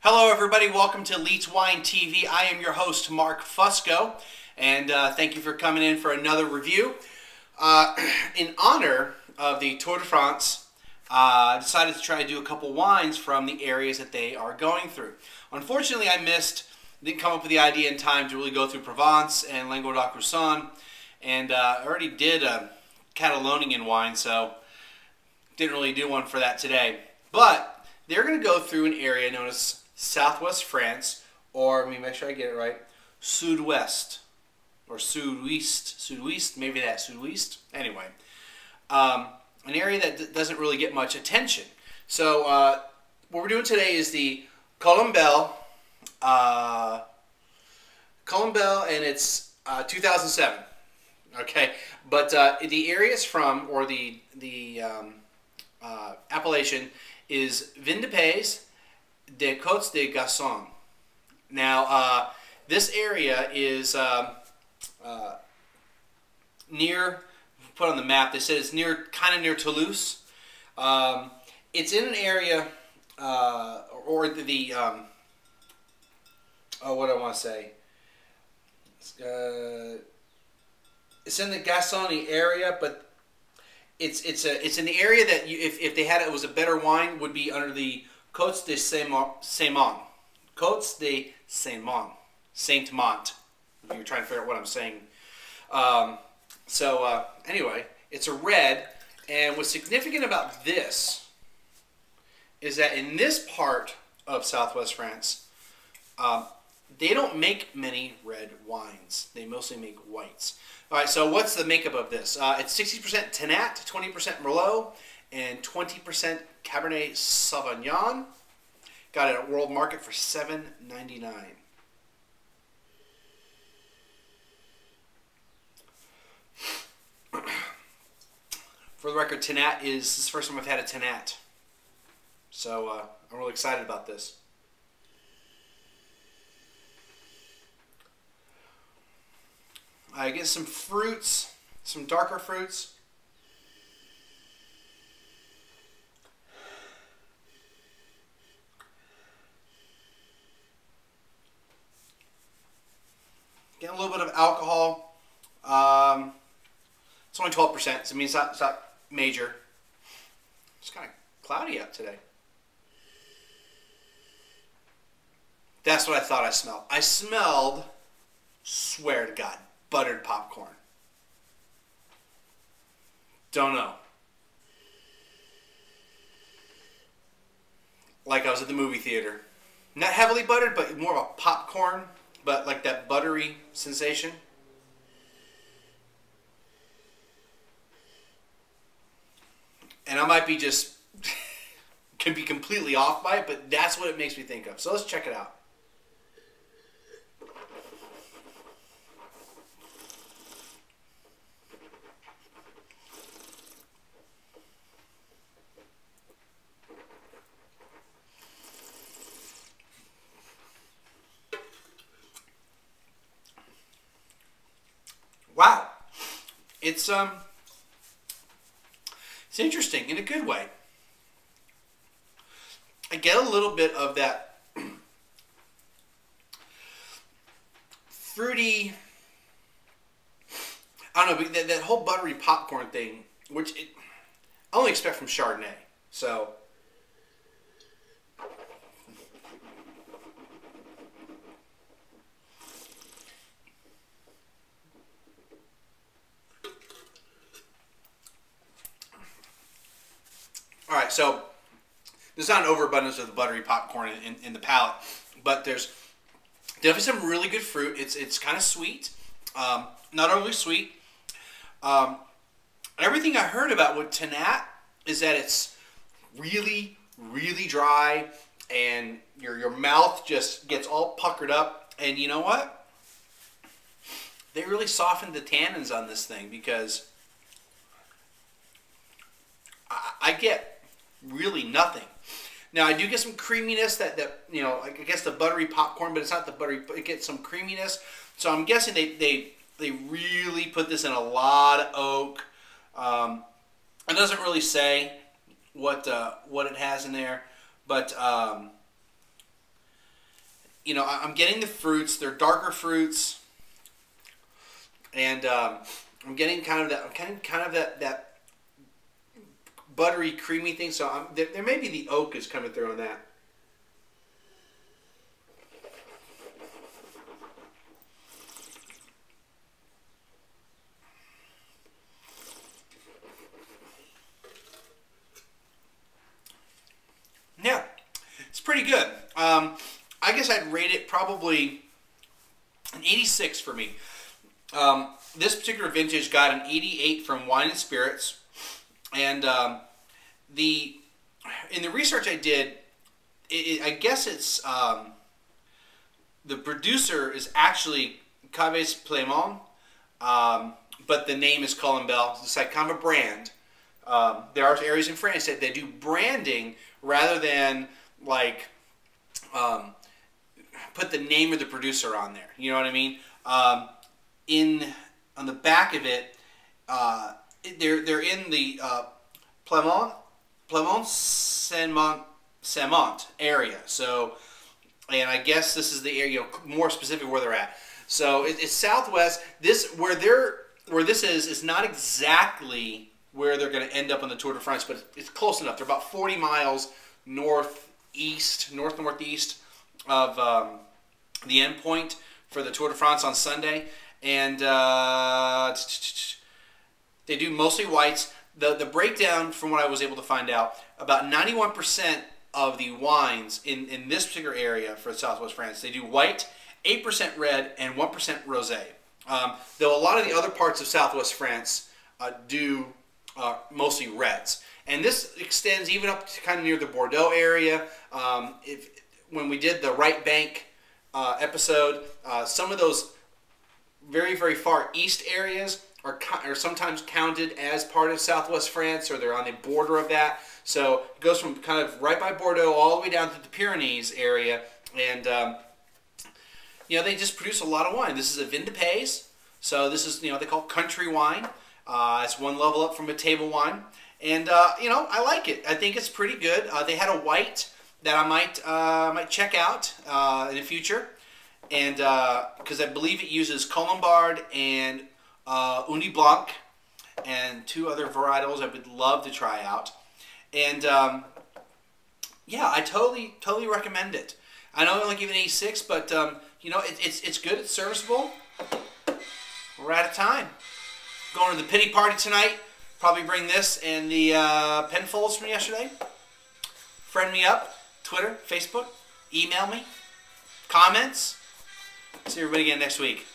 Hello everybody, welcome to Leets Wine TV. I am your host Mark Fusco, and thank you for coming in for another review. In honor of the Tour de France, I decided to try to do a couple wines from the areas that they are going through. Unfortunately, didn't come up with the idea in time to really go through Provence and Languedoc-Roussillon, and I already did a Catalonian wine, so didn't really do one for that today. But they're going to go through an area known as Southwest France, or let me make sure I get it right, Sud-West, or Sud-Ouest, maybe that's Sud-Ouest. Anyway, an area that doesn't really get much attention. So what we're doing today is the Colombelle, and it's 2007. Okay, but the area it's from, or the appellation, is Vin de Pays des Côtes de Gasson. Now, this area is near, put on the map, they said it's kind of near Toulouse. It's in an area, oh, what do I want to say? It's in the Gascony area, but it's in the area that if they had it was a better wine, would be under the Côtes de Saint-Mont. Côtes de Saint-Mont. Saint-Mont. If you're trying to figure out what I'm saying. Anyway, it's a red, and what's significant about this is that in this part of Southwest France, they don't make many red wines. They mostly make whites. All right, so what's the makeup of this? It's 60% Tannat, 20% Merlot, and 20% Cabernet Sauvignon. Got it at World Market for $7.99. For the record, Tannat this is the first time I've had a Tannat. So I'm really excited about this. I get some fruits, some darker fruits. Getting a little bit of alcohol. It's only 12%, so it means it's not major. It's kind of cloudy out today. That's what I thought I smelled. I smelled, swear to God, buttered popcorn. Don't know. Like I was at the movie theater. Not heavily buttered, but more of a popcorn, but like that buttery sensation. And I might be just, can be completely off by it, but that's what it makes me think of. So let's check it out. Wow, it's interesting in a good way. I get a little bit of that fruity, I don't know, but that whole buttery popcorn thing, which I only expect from Chardonnay. So all right, so there's not an overabundance of the buttery popcorn in the palate, but there's definitely some really good fruit. It's kind of sweet, not overly sweet. Everything I heard about with Tannat is that it's really, really dry, and your mouth just gets all puckered up. And you know what? They really softened the tannins on this thing, because I get really nothing. Now I do get some creaminess that you know, I guess the buttery popcorn, but it's not the buttery. It gets some creaminess. So I'm guessing they really put this in a lot of oak. It doesn't really say what it has in there, but you know, I'm getting the fruits. They're darker fruits, and I'm getting kind of that buttery, creamy thing. So there may be the oak is coming through on that. Yeah, it's pretty good. I guess I'd rate it probably an 86 for me. This particular vintage got an 88 from Wine and Spirits, and in the research I did, I guess it's the producer is actually Caves Plémont, but the name is Colombelle. It's like kind of a brand. There are areas in France that they do branding rather than like put the name of the producer on there. You know what I mean? On the back of it, they're in the Plémont Saint-Mont area. So, and I guess this is the area, more specific where they're at. So it's southwest. Where this is not exactly where they're going to end up on the Tour de France, but it's close enough. They're about 40 miles northeast of the end point for the Tour de France on Sunday. And they do mostly whites. The breakdown, from what I was able to find out, about 91% of the wines in this particular area for Southwest France, they do white, 8% red, and 1% rosé. Though a lot of the other parts of Southwest France do mostly reds. And this extends even up to kind of near the Bordeaux area. When we did the Right Bank episode, some of those very, very far east areas are sometimes counted as part of Southwest France, or they're on the border of that. So it goes from kind of right by Bordeaux all the way down to the Pyrenees area. And, you know, they just produce a lot of wine. This is a vin de pays. So this is, you know, they call country wine. It's one level up from a table wine. And, you know, I like it. I think it's pretty good. They had a white that I might check out in the future. And because I believe it uses Colombelle and Uni Blanc and 2 other varietals I would love to try out. And yeah, I totally recommend it. I know I only give it an 86, but you know, it's good. It's serviceable. We're out of time. Going to the pity party tonight. Probably bring this and the Penfolds from yesterday. Friend me up. Twitter, Facebook. Email me. Comments. See everybody again next week.